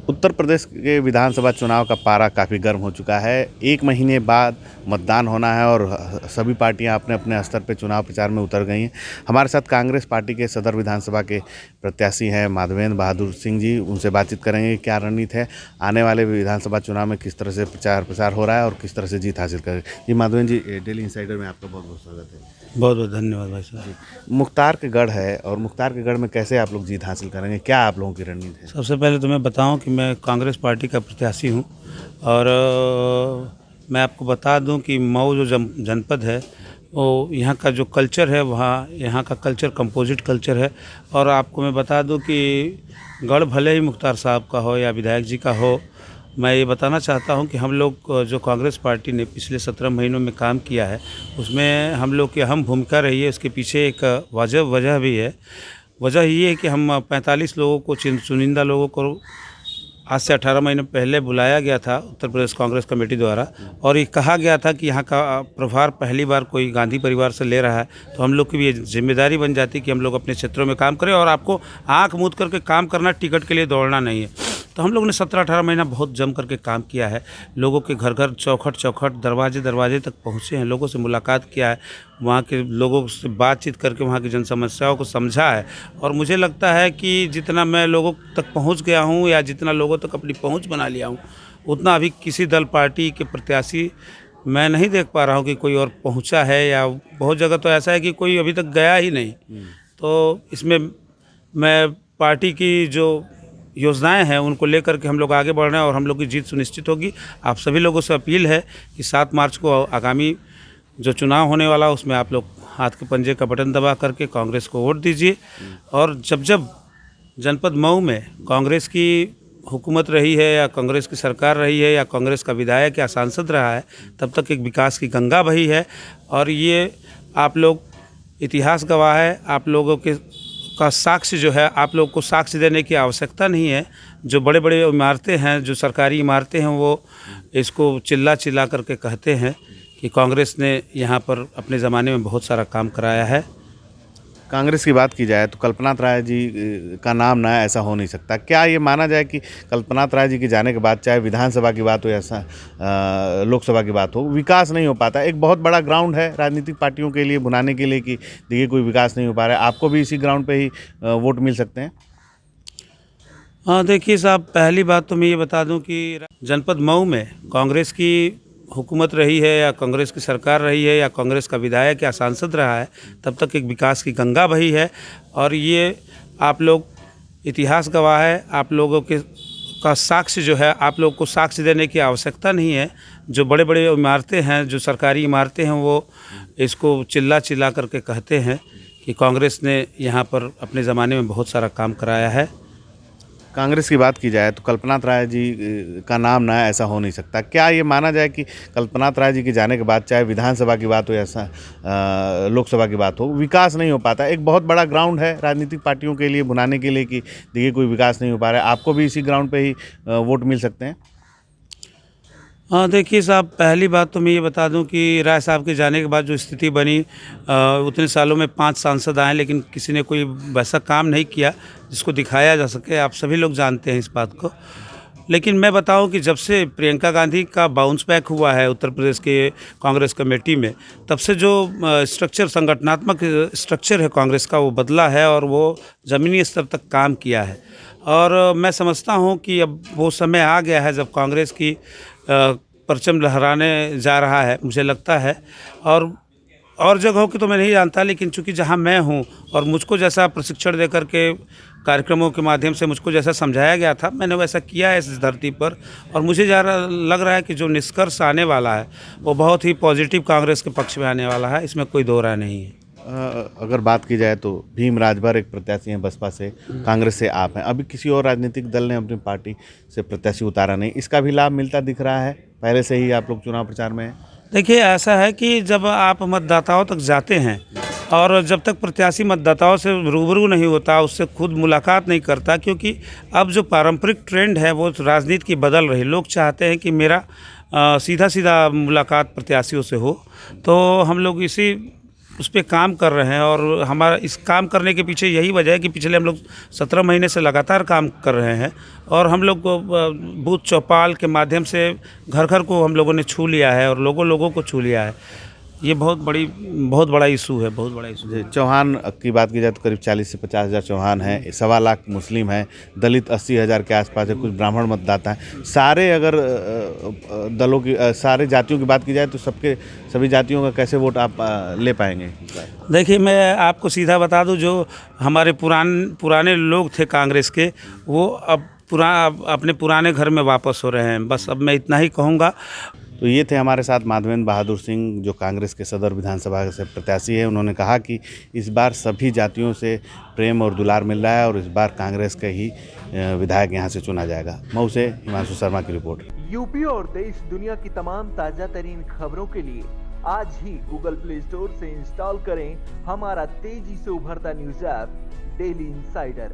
उत्तर प्रदेश के विधानसभा चुनाव का पारा काफ़ी गर्म हो चुका है। 1 महीने बाद मतदान होना है और सभी पार्टियां अपने अपने स्तर पे चुनाव प्रचार में उतर गई हैं। हमारे साथ कांग्रेस पार्टी के सदर विधानसभा के प्रत्याशी हैं माधवेंद्र बहादुर सिंह जी। उनसे बातचीत करेंगे क्या रणनीति है, आने वाले विधानसभा चुनाव में किस तरह से प्रचार प्रसार हो रहा है और किस तरह से जीत हासिल करें। जी माधवेंद्र जी, डेली इंसाइडर में आपका बहुत बहुत स्वागत है। बहुत बहुत धन्यवाद भाई साहब। मुख्तार के गढ़ है और मुख्तार के गढ़ में कैसे आप लोग जीत हासिल करेंगे, क्या आप लोगों की रणनीति है? सबसे पहले तो मैं बताऊं कि मैं कांग्रेस पार्टी का प्रत्याशी हूं और मैं आपको बता दूं कि मऊ जो जनपद है वो यहाँ का जो कल्चर है वहाँ यहाँ का कल्चर कंपोजिट कल्चर है। और आपको मैं बता दूं कि गढ़ भले ही मुख्तार साहब का हो या विधायक जी का हो, मैं ये बताना चाहता हूं कि हम लोग जो कांग्रेस पार्टी ने पिछले 17 महीनों में काम किया है उसमें हम लोग की अहम भूमिका रही है। उसके पीछे एक वजह भी है। वजह ये है कि हम 45 लोगों को चुनिंदा लोगों को आज से 18 महीने पहले बुलाया गया था उत्तर प्रदेश कांग्रेस कमेटी द्वारा और ये कहा गया था कि यहाँ का प्रभार पहली बार कोई गांधी परिवार से ले रहा है, तो हम लोग की भी ये जिम्मेदारी बन जाती कि हम लोग अपने क्षेत्रों में काम करें और आपको आंख मूंद करके काम करना, टिकट के लिए दौड़ना नहीं है। तो हम लोग ने 17-18 महीना बहुत जम करके काम किया है। लोगों के घर घर चौखट दरवाजे तक पहुँचे हैं, लोगों से मुलाकात किया है, वहाँ के लोगों से बातचीत करके वहाँ की जन समस्याओं को समझा है। और मुझे लगता है कि जितना मैं लोगों तक पहुँच गया हूँ या जितना लोगों तक अपनी पहुँच बना लिया हूँ, उतना अभी किसी दल पार्टी के प्रत्याशी मैं नहीं देख पा रहा हूँ कि कोई और पहुँचा है, या बहुत जगह तो ऐसा है कि कोई अभी तक गया ही नहीं। तो इसमें मैं पार्टी की जो योजनाएं हैं उनको लेकर के हम लोग आगे बढ़ रहे हैं और हम लोग की जीत सुनिश्चित होगी। आप सभी लोगों से अपील है कि 7 मार्च को आगामी जो चुनाव होने वाला उसमें आप लोग हाथ के पंजे का बटन दबा करके कांग्रेस को वोट दीजिए। और जब जनपद मऊ में कांग्रेस की हुकूमत रही है या कांग्रेस की सरकार रही है या कांग्रेस का विधायक या सांसद रहा है, तब तक एक विकास की गंगा बही है। और ये आप लोग इतिहास गवाह है। आप लोगों के का साक्ष्य जो है, आप लोग को साक्ष्य देने की आवश्यकता नहीं है। जो बड़े बड़े इमारतें हैं, जो सरकारी इमारतें हैं, वो इसको चिल्ला करके कहते हैं कि कांग्रेस ने यहाँ पर अपने ज़माने में बहुत सारा काम कराया है। कांग्रेस की बात की जाए तो कल्पनाथ राय जी का नाम ना ऐसा हो नहीं सकता। क्या ये माना जाए कि कल्पनाथ राय जी के जाने के बाद चाहे विधानसभा की बात हो या लोकसभा की बात हो, विकास नहीं हो पाता? एक बहुत बड़ा ग्राउंड है राजनीतिक पार्टियों के लिए भुनाने के लिए कि देखिए कोई विकास नहीं हो पा रहा है। आपको भी इसी ग्राउंड पे ही वोट मिल सकते हैं। हाँ देखिए साहब, पहली बात तो मैं ये बता दूं कि जनपद मऊ में कांग्रेस की हुकूमत रही है या कांग्रेस की सरकार रही है या कांग्रेस का विधायक या सांसद रहा है, तब तक एक विकास की गंगा बही है। और ये आप लोग इतिहास गवाह है। आप लोगों के का साक्ष्य जो है, आप लोग को साक्ष्य देने की आवश्यकता नहीं है। जो बड़े बड़े इमारतें हैं, जो सरकारी इमारतें हैं, वो इसको चिल्ला करके कहते हैं कि कांग्रेस ने यहाँ पर अपने ज़माने में बहुत सारा काम कराया है। कांग्रेस की बात की जाए तो कल्पनाथ राय जी का नाम ना ऐसा हो नहीं सकता। क्या ये माना जाए कि कल्पनाथ राय जी के जाने के बाद चाहे विधानसभा की बात हो या लोकसभा की बात हो, विकास नहीं हो पाता? एक बहुत बड़ा ग्राउंड है राजनीतिक पार्टियों के लिए भुनाने के लिए कि देखिए कोई विकास नहीं हो पा रहा है। आपको भी इसी ग्राउंड पे ही वोट मिल सकते हैं। हाँ देखिए साहब, पहली बात तो मैं ये बता दूं कि राय साहब के जाने के बाद जो स्थिति बनी, उतने सालों में 5 सांसद आए लेकिन किसी ने कोई वैसा काम नहीं किया जिसको दिखाया जा सके। आप सभी लोग जानते हैं इस बात को। लेकिन मैं बताऊं कि जब से प्रियंका गांधी का बाउंस बैक हुआ है उत्तर प्रदेश के कांग्रेस कमेटी में, तब से जो स्ट्रक्चर, संगठनात्मक स्ट्रक्चर है कांग्रेस का, वो बदला है और वो ज़मीनी स्तर तक काम किया है। और मैं समझता हूं कि अब वो समय आ गया है जब कांग्रेस की परचम लहराने जा रहा है, मुझे लगता है। और जगहों की तो मैं नहीं जानता, लेकिन चूंकि जहां मैं हूं और मुझको जैसा प्रशिक्षण देकर के कार्यक्रमों के माध्यम से मुझको जैसा समझाया गया था, मैंने वैसा किया है इस धरती पर। और मुझे लग रहा है कि जो निष्कर्ष आने वाला है वो बहुत ही पॉजिटिव कांग्रेस के पक्ष में आने वाला है, इसमें कोई दो राय नहीं है। अगर बात की जाए तो भीम राजभर एक प्रत्याशी हैं बसपा से, कांग्रेस से आप हैं। अभी किसी और राजनीतिक दल ने अपनी पार्टी से प्रत्याशी उतारा नहीं, इसका भी लाभ मिलता दिख रहा है? पहले से ही आप लोग चुनाव प्रचार में हैं। देखिए ऐसा है कि जब आप मतदाताओं तक जाते हैं और जब तक प्रत्याशी मतदाताओं से रूबरू नहीं होता, उससे खुद मुलाकात नहीं करता, क्योंकि अब जो पारंपरिक ट्रेंड है वो राजनीति की बदल रही। लोग चाहते हैं कि मेरा सीधा मुलाकात प्रत्याशियों से हो। तो हम लोग इसी उस पे काम कर रहे हैं और हमारा इस काम करने के पीछे यही वजह है कि पिछले हम लोग 17 महीने से लगातार काम कर रहे हैं और हम लोग को बूथ चौपाल के माध्यम से घर घर को हम लोगों ने छू लिया है और लोगों को छू लिया है। ये बहुत बड़ा इशू है, बहुत बड़ा इशू है। चौहान की बात की जाए तो करीब 40 से 50 हज़ार चौहान हैं, 1.25 लाख मुस्लिम हैं, दलित 80,000 के आसपास है, कुछ ब्राह्मण मतदाता हैं। सारे अगर दलों की सारे जातियों की बात की जाए तो सभी जातियों का कैसे वोट आप ले पाएंगे? देखिए, मैं आपको सीधा बता दूं, जो हमारे पुराने लोग थे कांग्रेस के, वो अब अपने पुराने घर में वापस हो रहे हैं। बस अब मैं इतना ही कहूँगा। तो ये थे हमारे साथ माधवेंद्र बहादुर सिंह, जो कांग्रेस के सदर विधानसभा से प्रत्याशी है। उन्होंने कहा कि इस बार सभी जातियों से प्रेम और दुलार मिल रहा है और इस बार कांग्रेस का ही विधायक यहाँ से चुना जाएगा। मऊ से हिमांशु शर्मा की रिपोर्ट। यूपी और देश दुनिया की तमाम ताजा तरीन खबरों के लिए आज ही गूगल प्ले स्टोर से इंस्टॉल करें हमारा तेजी से उभरता न्यूज ऐप डेली इंसाइडर।